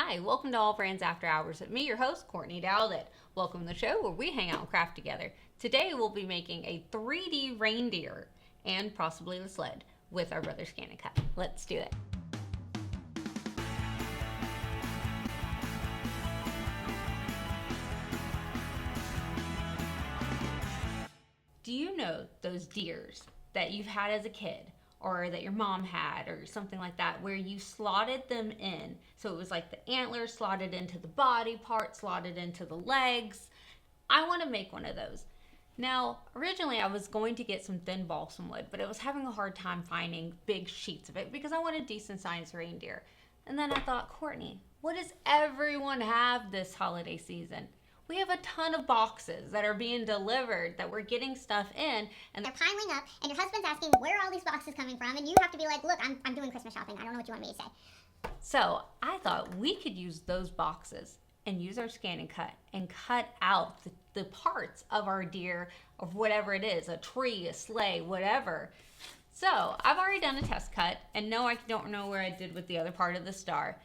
Hi, welcome to AllBrands After Hours with me, your host, Courtney Douthat. Welcome to the show where we hang out and craft together. Today we'll be making a 3D reindeer and possibly the sled with our Brother ScanNCut. Let's do it. Do you know those deers that you've had as a kid or that your mom had or something like that where you slotted them in? So it was like the antlers slotted into the body part, slotted into the legs. I want to make one of those. Now, originally I was going to get some thin balsam wood, but I was having a hard time finding big sheets of it because I wanted decent sized reindeer. And then I thought, Courtney, what does everyone have this holiday season? We have a ton of boxes that are being delivered that we're getting stuff in, and they're piling up, and your husband's asking where are all these boxes coming from, and you have to be like, look, I'm doing Christmas shopping. I don't know what you want me to say. So I thought we could use those boxes and use our ScanNCut and cut out the parts of our deer, of whatever it is, a tree, a sleigh, whatever. So I've already done a test cut, and no, I don't know where I did with the other part of the star,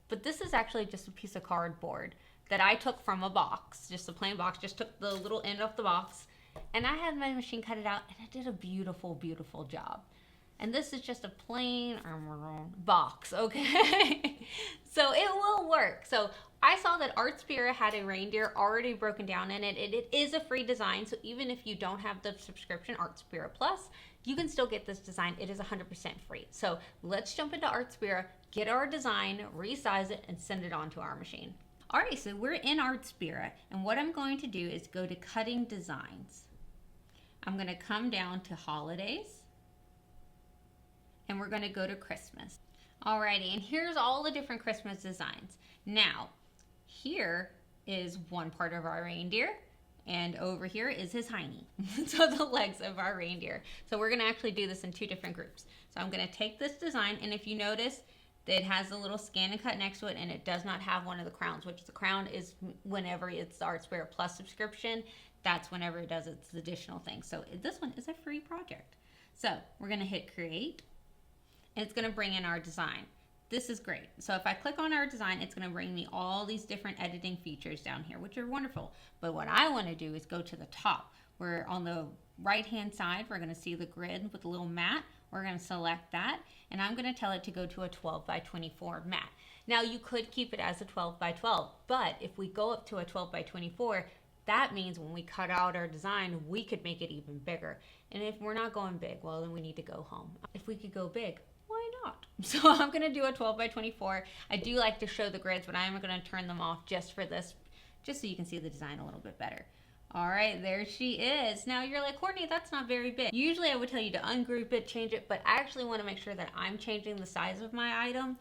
but this is actually just a piece of cardboard that I took from a box, just a plain box, just took the little end off the box, and I had my machine cut it out, and it did a beautiful, beautiful job. And this is just a plain box, okay? So it will work. So I saw that Art Spirit had a reindeer already broken down in it. It is a free design, so even if you don't have the subscription, Art Spirit Plus, you can still get this design. It is 100% free. So let's jump into Art Spirit, get our design, resize it, and send it on to our machine. Alright, so we're in Art Spirit, and what I'm going to do is go to Cutting Designs. I'm going to come down to Holidays, and we're going to go to Christmas. Alrighty, and here's all the different Christmas designs. Now, here is one part of our reindeer, and over here is his hiney. So the legs of our reindeer. So we're going to actually do this in two different groups. So I'm going to take this design, and if you notice, it has a little ScanNCut next to it, and it does not have one of the crowns, which the crown is whenever it's the Art Spirit Plus subscription. That's whenever it does its additional thing. So this one is a free project. So we're going to hit Create, and it's going to bring in our design. This is great. So if I click on our design, it's going to bring me all these different editing features down here, which are wonderful. But what I want to do is go to the top. We're on the right-hand side. We're going to see the grid with a little mat. We're going to select that, and I'm going to tell it to go to a 12 by 24 mat. Now you could keep it as a 12 by 12, but if we go up to a 12 by 24, that means when we cut out our design, we could make it even bigger. And if we're not going big, well, then we need to go home. If we could go big, why not? So I'm going to do a 12 by 24. I do like to show the grids, but I'm going to turn them off just for this, just so you can see the design a little bit better. All right, there she is. Now you're like, Courtney, that's not very big. Usually I would tell you to ungroup it, change it, but I actually want to make sure that I'm changing the size of my item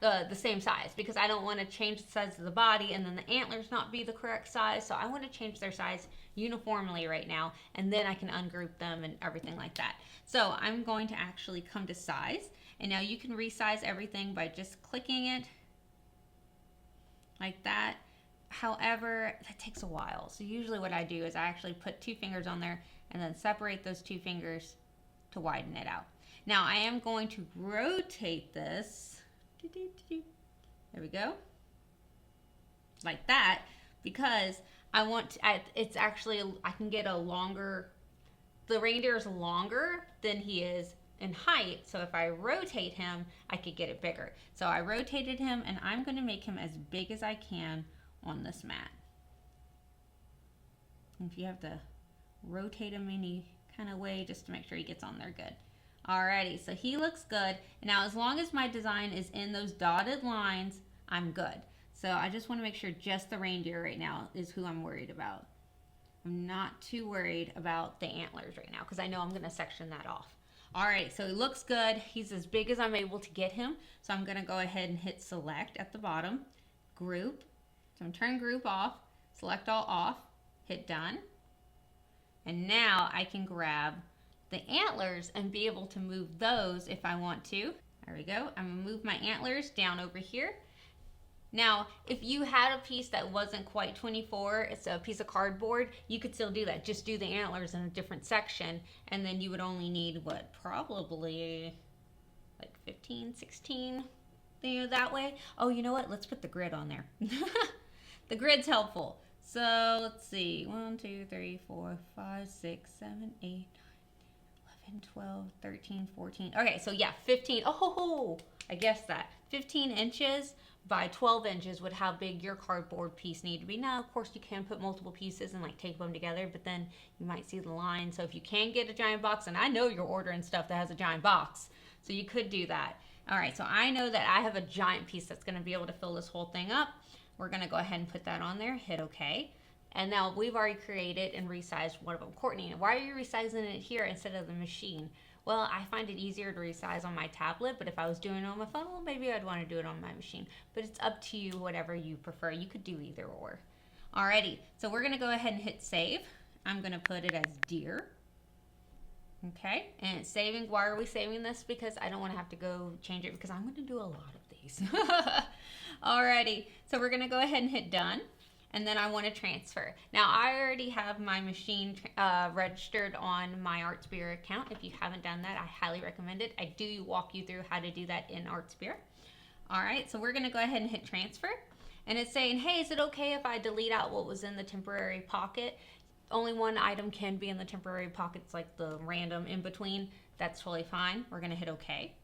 the same size, because I don't want to change the size of the body and then the antlers not be the correct size. So I want to change their size uniformly right now, and then I can ungroup them and everything like that. So I'm going to actually come to size, and now you can resize everything by just clicking it like that. However, that takes a while. So usually what I do is I actually put two fingers on there and then separate those two fingers to widen it out. Now I am going to rotate this. There we go. Like that, because I want to, it's actually, I can get a longer, the reindeer is longer than he is in height, so if I rotate him, I could get it bigger. So I rotated him, and I'm going to make him as big as I can on this mat. If you have to rotate him any kind of way just to make sure he gets on there good. Alrighty, so he looks good. Now as long as my design is in those dotted lines, I'm good. So I just want to make sure just the reindeer right now is who I'm worried about. I'm not too worried about the antlers right now because I know I'm going to section that off. Alright, so he looks good. He's as big as I'm able to get him. So I'm going to go ahead and hit select at the bottom, group. So I'm turn group off, select all off, hit done. And now I can grab the antlers and be able to move those if I want to. There we go. I'm gonna move my antlers down over here. Now, if you had a piece that wasn't quite 24, it's a piece of cardboard, you could still do that. Just do the antlers in a different section, and then you would only need, what, probably like 15, 16 that way. Oh, you know what? Let's put the grid on there. The grid's helpful. So let's see. 1, 2, 3, 4, 5, 6, 7, 8, 9, 11, 12, 13, 14. Okay, so yeah, 15. Oh, I guess that. 15 inches by 12 inches would how big your cardboard piece need to be. Now, of course, you can put multiple pieces and like tape them together, but then you might see the line. So if you can get a giant box, and I know you're ordering stuff that has a giant box, so you could do that. All right, so I know that I have a giant piece that's gonna be able to fill this whole thing up. We're gonna go ahead and put that on there, hit okay. And now we've already created and resized one of them. Courtney, why are you resizing it here instead of the machine? Well, I find it easier to resize on my tablet, but if I was doing it on my phone, well, maybe I'd want to do it on my machine. But it's up to you, whatever you prefer. You could do either or. Alrighty, so we're gonna go ahead and hit save. I'm gonna put it as deer. Okay, and it's saving. Why are we saving this? Because I don't want to have to go change it because I'm going to do a lot of these. Alrighty, so we're going to go ahead and hit done, and then I want to transfer. Now, I already have my machine registered on my ArtSpirit account. If you haven't done that, I highly recommend it. I do walk you through how to do that in ArtSpirit. Alright, so we're going to go ahead and hit transfer, and it's saying, hey, is it okay if I delete out what was in the temporary pocket? Only one item can be in the temporary pockets, like the random in between. That's totally fine. We're gonna hit okay.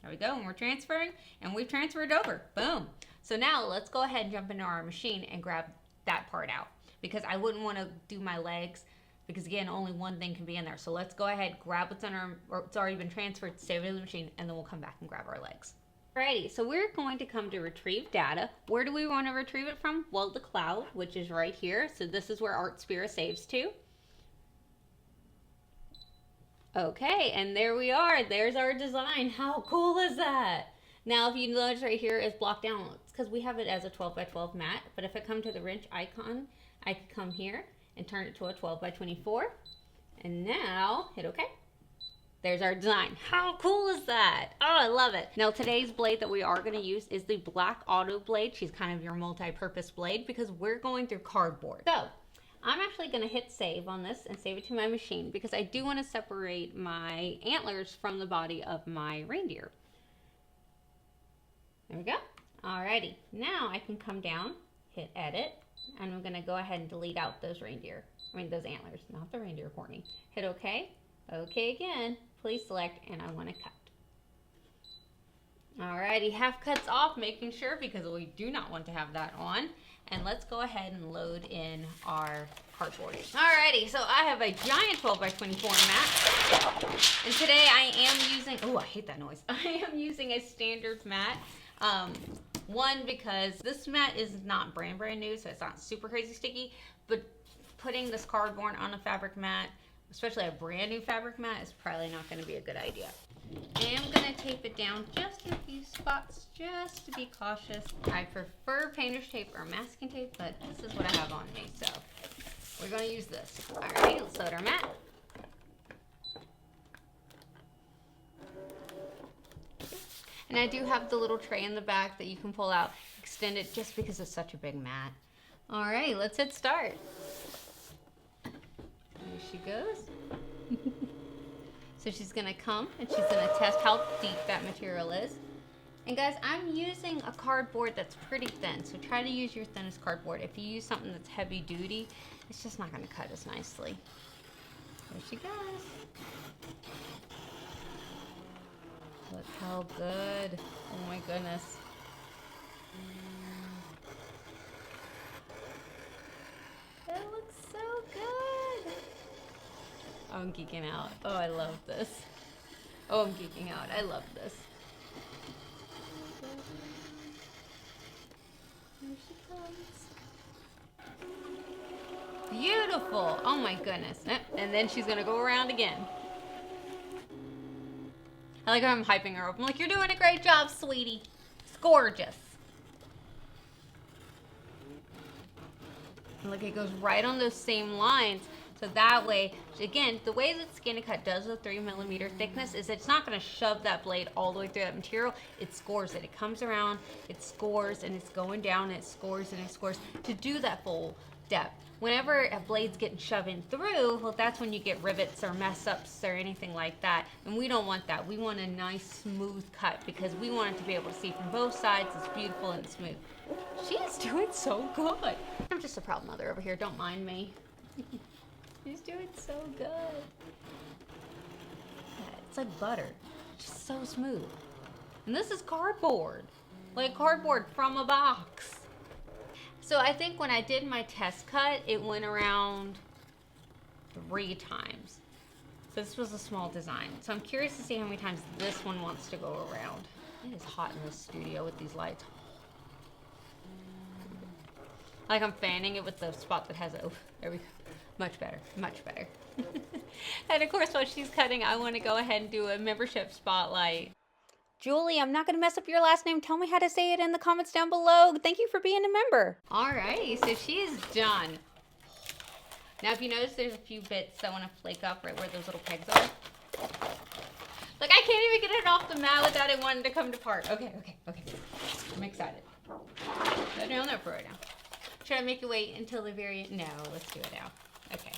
There we go, and we're transferring, and we've transferred over. Boom. So now let's go ahead and jump into our machine and grab that part out, because I wouldn't want to do my legs, because again, only one thing can be in there. So let's go ahead, grab what's in our, or it's already been transferred, save it in the machine, and then we'll come back and grab our legs. Alrighty, so we're going to come to retrieve data. Where do we want to retrieve it from? Well, the cloud, which is right here. So this is where ArtSpirit saves to. Okay, and there we are. There's our design. How cool is that? Now, if you notice right here is blocked down, it's because we have it as a 12 by 12 mat. But if I come to the wrench icon, I could come here and turn it to a 12 by 24. And now, hit OK. There's our design. How cool is that? Oh, I love it. Now, today's blade that we are going to use is the black auto blade. She's kind of your multi-purpose blade because we're going through cardboard. So, I'm actually going to hit save on this and save it to my machine because I do want to separate my antlers from the body of my reindeer. There we go. Alrighty. Now I can come down, hit edit, and I'm going to go ahead and delete out those those antlers, not the reindeer, Courtney. Hit OK. OK again. Please select, and I want to cut. Alrighty, half cuts off, making sure because we do not want to have that on. And let's go ahead and load in our cardboard. Alrighty, so I have a giant 12 by 24 mat. And today I am using, oh, I hate that noise. I am using a standard mat. One, because this mat is not brand new, so it's not super crazy sticky. But putting this cardboard on a fabric mat, especially a brand new fabric mat, is probably not going to be a good idea. I am going to tape it down just in a few spots, just to be cautious. I prefer painter's tape or masking tape, but this is what I have on me, so we're going to use this. Alright, let's load our mat. And I do have the little tray in the back that you can pull out, extend it just because it's such a big mat. Alright, let's hit start. There she goes. So she's going to come and she's going to test how deep that material is. And guys, I'm using a cardboard that's pretty thin, so try to use your thinnest cardboard. If you use something that's heavy duty, it's just not going to cut as nicely. There she goes. Look how good. Oh my goodness. It looks so good. Oh, I'm geeking out. Oh, I love this. Oh, I'm geeking out. I love this. Here she comes. Beautiful. Oh my goodness. And then she's going to go around again. I like how I'm hyping her up. I'm like, you're doing a great job, sweetie. It's gorgeous. And look, it goes right on those same lines. So that way, again, the way that ScanNCut does the 3mm thickness is it's not going to shove that blade all the way through that material. It scores it. It comes around, it scores, and it's going down, and it scores, and it scores to do that full depth. Whenever a blade's getting shoved in through, well, that's when you get rivets or mess ups or anything like that. And we don't want that. We want a nice smooth cut because we want it to be able to see from both sides. It's beautiful and smooth. She is doing so good. I'm just a proud mother over here. Don't mind me. She's doing so good. It's like butter. Just so smooth. And this is cardboard. Like cardboard from a box. So I think when I did my test cut, it went around 3 times. This was a small design. So I'm curious to see how many times this one wants to go around. It is hot in this studio with these lights. Like I'm fanning it with the spot that has it. Oh, there we go. Much better, much better. And of course, while she's cutting, I want to go ahead and do a membership spotlight. Julie, I'm not going to mess up your last name. Tell me how to say it in the comments down below. Thank you for being a member. Alrighty, so she is done. Now, if you notice, there's a few bits that want to flake up right where those little pegs are. Like, I can't even get it off the mat without it wanting to come apart. Okay. I'm excited. Put it on there for right now. Should I make it wait until the very end? No, let's do it now. Okay.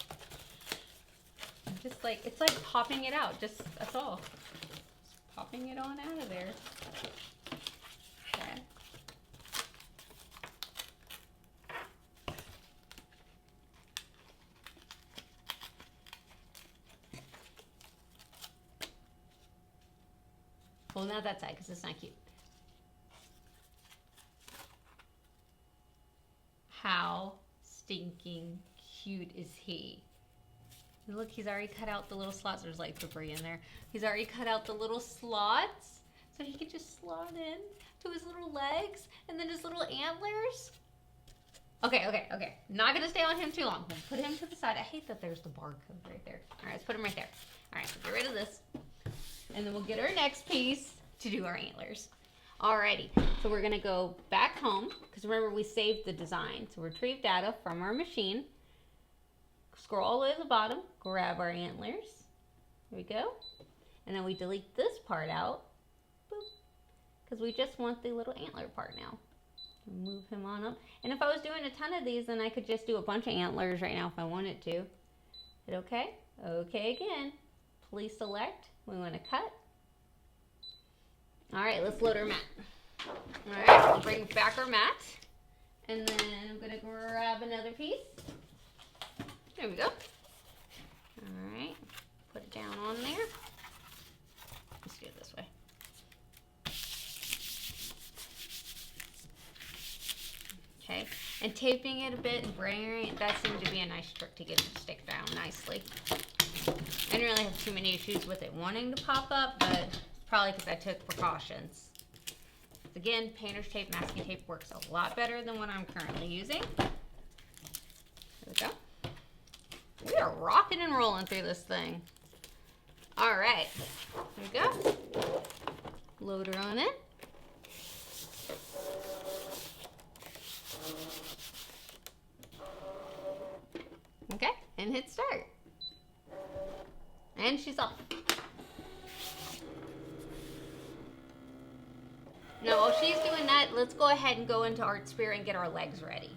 Just like, it's like popping it out. Just, that's all. Popping it on out of there. Okay. Well, not that side because it's not cute. How stinking cute is he? Look, he's already cut out the little slots. There's like debris in there. He's already cut out the little slots so he can just slot in to his little legs and then his little antlers. Okay. Not gonna stay on him too long. We'll put him to the side. I hate that there's the barcode right there. All right, let's put him right there. All right, so get rid of this. And then we'll get our next piece to do our antlers. Alrighty, so we're gonna go back home because remember we saved the design. So retrieve data from our machine. Scroll all the way to the bottom, grab our antlers. Here we go. And then we delete this part out. Because we just want the little antler part now. Move him on up. And if I was doing a ton of these, then I could just do a bunch of antlers right now if I wanted to. Is it okay? Okay again. Please select. We want to cut. Alright, let's load our mat. Alright, we'll bring back our mat. And then I'm going to grab another piece. There we go. All right, put it down on there. Let's do it this way. Okay, and taping it a bit and bringing it, that seemed to be a nice trick to get it to stick down nicely. I didn't really have too many issues with it wanting to pop up, but probably because I took precautions. Again, painter's tape, masking tape works a lot better than what I'm currently using. There we go. We are rocking and rolling through this thing. All right, here we go. Load her on in. Okay, and hit start. And she's off. Now while she's doing that, let's go ahead and go into Art Spirit and get our legs ready.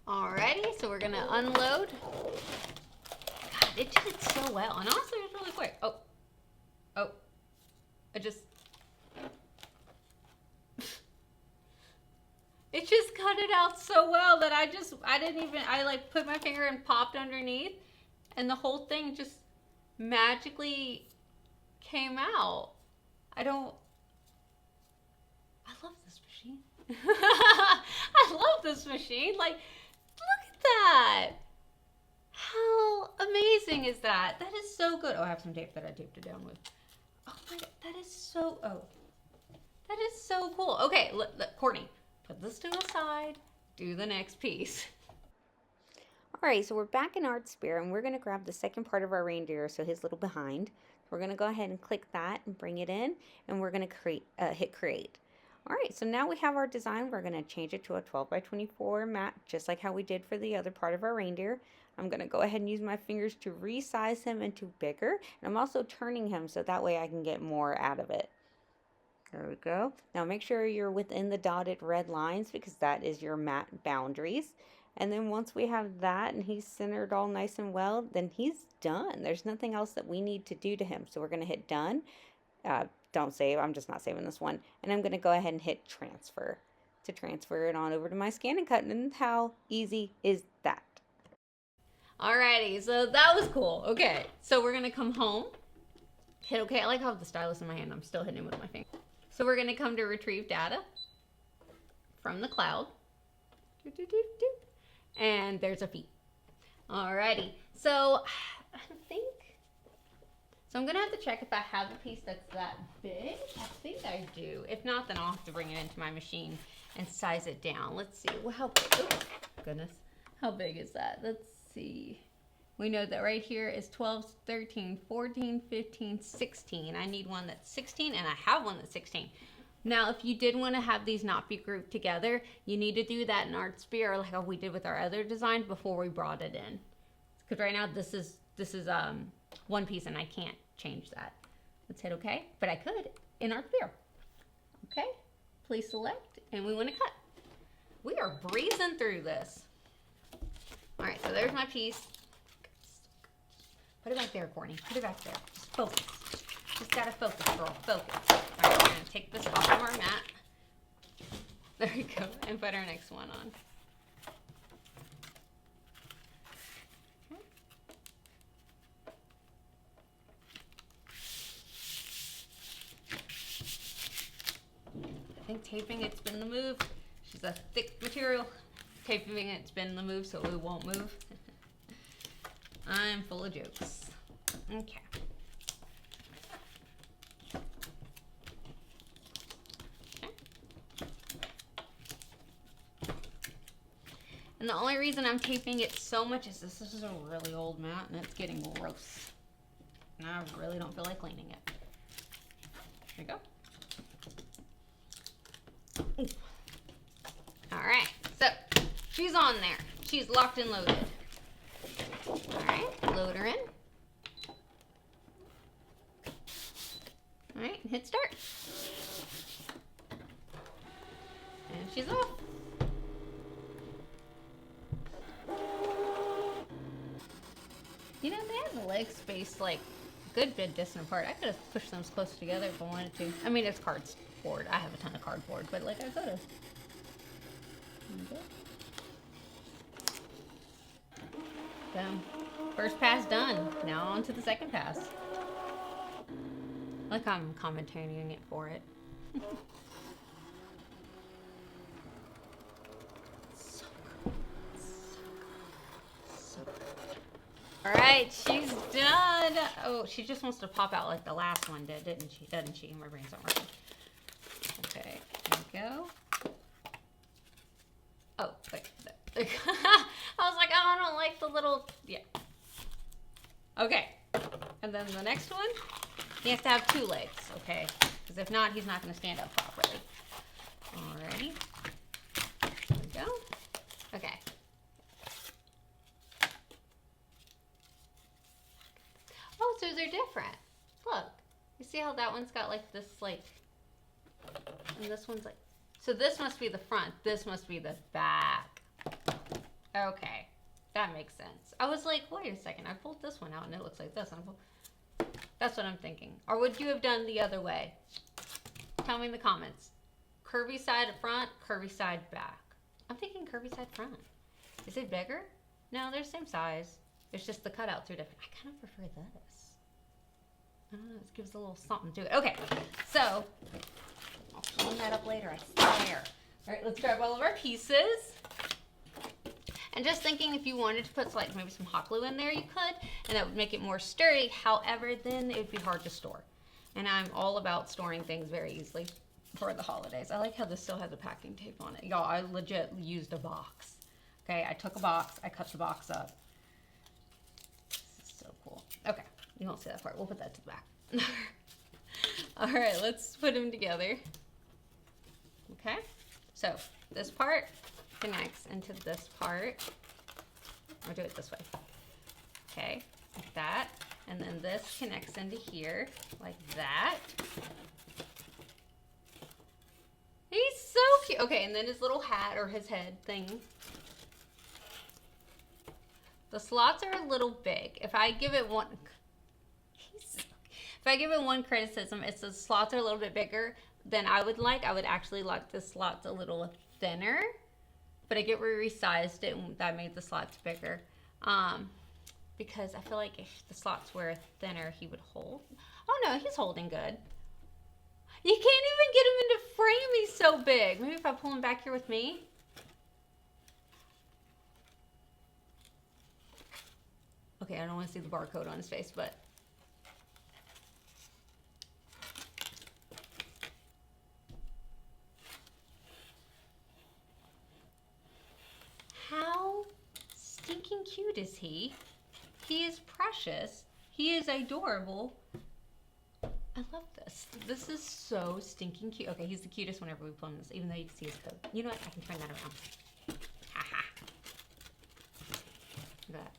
Alrighty, so we're gonna unload. God, it did it so well, and honestly, it was really quick. Oh, it just cut it out so well that I like put my finger and popped underneath, and the whole thing just magically came out. I love this machine. I love this machine. Like, look at that. How amazing is that? That is so good. Oh, I have some tape that I taped it down with. Oh my God, that is so cool. Okay, Courtney, put this to the side. Do the next piece. All right, so we're back in Art Spirit, and we're going to grab the second part of our reindeer, so his little behind. We're going to go ahead and click that and bring it in, and we're going to hit create. All right, so now we have our design. We're going to change it to a 12 by 24 mat, just like how we did for the other part of our reindeer. I'm going to go ahead and use my fingers to resize him into bigger, and I'm also turning him so that way I can get more out of it. There we go. Now make sure you're within the dotted red lines because that is your mat boundaries. And then once we have that and he's centered all nice and well, then he's done. There's nothing else that we need to do to him. So we're going to hit done. Don't save. I'm just not saving this one. And I'm going to go ahead and hit transfer to transfer it on over to my ScanNCut. And how easy is that? Alrighty, so that was cool. Okay, so we're going to come home. Hit OK. I like how the stylus in my hand. I'm still hitting it with my finger. So we're going to come to retrieve data from the cloud. And there's a feet. Alrighty. So I think, so I'm going to have to check if I have a piece that's that big. I think I do. If not, then I'll have to bring it into my machine and size it down. Let's see. Well, how big? Oh, goodness. How big is that? Let's see. We know that right here is 12, 13, 14, 15, 16. I need one that's 16, and I have one that's 16. Now, if you did want to have these not be grouped together, you need to do that in Art Sphere like how we did with our other design before we brought it in. Because right now this is one piece, and I can't change that. Let's hit OK, but I could in Art Sphere. Okay, please select, and we want to cut. We are breezing through this. All right, so there's my piece. Put it back there, Courtney. Put it back there. Just focus. Just gotta focus, girl. Focus. All right, we're gonna take this off of our mat. There we go. And put our next one on. I think taping it's been the move. She's a thick material. Taping it's been the move, so it won't move. I'm full of jokes. Okay. And the only reason I'm taping it so much is this is a really old mat and it's getting gross. And I really don't feel like cleaning it. There you go. Ooh. All right, so she's on there. She's locked and loaded. All right, load her in. All right, hit start. And she's off. You know, they have the legs spaced like a good bit distant apart. I could have pushed them close together if I wanted to. I mean, it's cardboard. I have a ton of cardboard, but like I could have. Boom. First pass done. Now on to the second pass. Like I'm commentating it for it. So good. So good. Alright, she's done. Oh, she just wants to pop out like the last one did, didn't she? Doesn't she? My brain's not working. Okay, there we go. Oh, wait. I was like, oh, I don't like the little, yeah. Okay, and then the next one, he has to have two legs, okay? Because if not, he's not going to stand up properly. Alrighty. There we go. Okay. Oh, so they're different. Look. You see how that one's got like this, like, and this one's like, so this must be the front. This must be the back. Okay. That makes sense. I was like, wait a second. I pulled this one out and it looks like this. That's what I'm thinking. Or would you have done the other way? Tell me in the comments. Curvy side front, curvy side back. I'm thinking curvy side front. Is it bigger? No, they're the same size. It's just the cutouts are different. I kind of prefer this. I don't know. It gives a little something to it. Okay. So, I'll clean that up later, I swear. All right, let's grab all of our pieces. And just thinking if you wanted to put like maybe some hot glue in there, you could, and that would make it more sturdy. However, then it would be hard to store. And I'm all about storing things very easily for the holidays. I like how this still has a packing tape on it. Y'all, I legit used a box. Okay, I took a box, I cut the box up. This is so cool. Okay, you won't see that part. We'll put that to the back. All right, let's put them together. Okay, so this part connects into this part. I'll do it this way. Okay, like that. And then this connects into here, like that. He's so cute. Okay, and then his little hat or his head thing The slots are a little big. If I give it one criticism, it's the slots are a little bit bigger than I would like. I would actually like the slots a little thinner, but I get we resized it and that made the slots bigger. Because I feel like if the slots were thinner, he would hold. Oh no, he's holding good. You can't even get him into frame, he's so big. Maybe if I pull him back here with me. Okay, I don't want to see the barcode on his face, but. How stinking cute is he? He is precious. He is adorable. I love this. This is so stinking cute. Okay, he's the cutest whenever we pull him this, even though you can see his coat. You know what? I can turn that around. Haha. Look at that.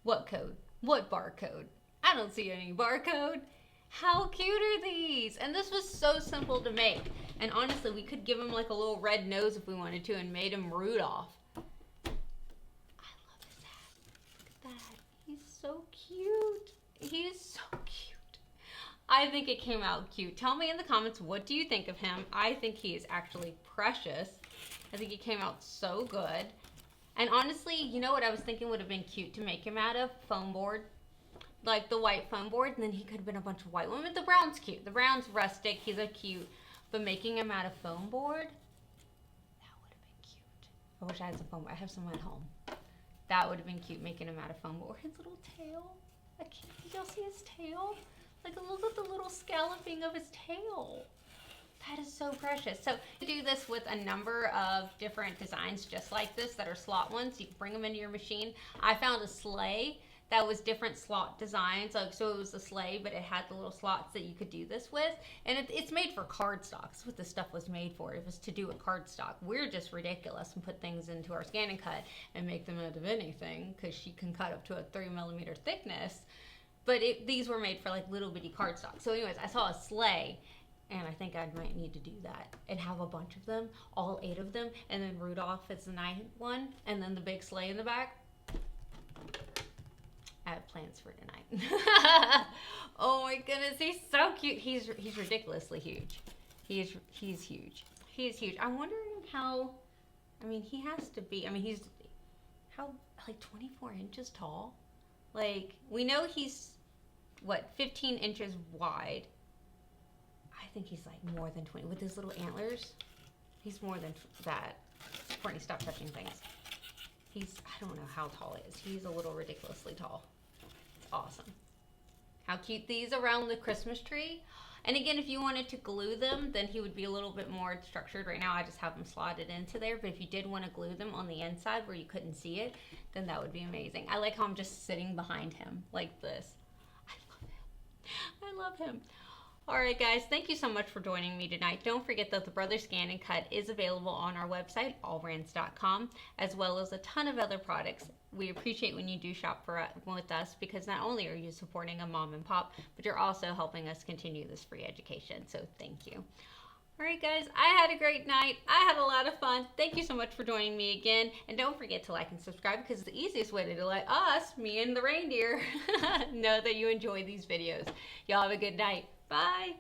What code? What barcode? I don't see any barcode. How cute are these? And this was so simple to make. And honestly, we could give him like a little red nose if we wanted to and made him Rudolph. I love his hat. Look at that. He's so cute. He is so cute. I think it came out cute. Tell me in the comments, what do you think of him? I think he is actually precious. I think he came out so good. And honestly, you know what I was thinking would have been cute to make him out of? Foam board. Like the white foam board, and then he could have been a bunch of white women. The brown's cute. The brown's rustic. He's a cute. But making him out of foam board, that would have been cute. I wish I had some foam board. I have some at home. That would have been cute, making him out of foam board. His little tail. Did y'all see his tail? Like, look at the little scalloping of his tail. That is so precious. So you do this with a number of different designs just like this that are slot ones. You can bring them into your machine. I found a sleigh that was different slot designs. Like, so it was a sleigh, but it had the little slots that you could do this with. And it's made for cardstock. That's what this stuff was made for. It was to do with cardstock. We're just ridiculous and put things into our ScanNCut and make them out of anything because she can cut up to a 3mm thickness. But these were made for like little bitty cardstock. So anyways, I saw a sleigh and I think I might need to do that and have a bunch of them, all 8 of them, and then Rudolph is the 9th one, and then the big sleigh in the back. I have plans for tonight. Oh my goodness, he's so cute. He's ridiculously huge. He's huge. He's huge. I'm wondering how, I mean, he has to be, I mean, he's, how, like 24 inches tall? Like, we know he's, what, 15 inches wide. I think he's like more than 20. With his little antlers, he's more than that. Courtney, stop touching things. I don't know how tall he is. He's a little ridiculously tall. It's awesome. How cute these around the Christmas tree. And again, if you wanted to glue them, then he would be a little bit more structured. Right now, I just have them slotted into there. But if you did want to glue them on the inside where you couldn't see it, then that would be amazing. I like how I'm just sitting behind him like this. I love him. I love him. All right, guys, thank you so much for joining me tonight. Don't forget that the Brother ScanNCut is available on our website, allbrands.com, as well as a ton of other products. We appreciate when you do shop with us because not only are you supporting a mom and pop, but you're also helping us continue this free education. So thank you. All right, guys, I had a great night. I had a lot of fun. Thank you so much for joining me again. And don't forget to like and subscribe because it's the easiest way to let us, me and the reindeer, know that you enjoy these videos. Y'all have a good night. Bye.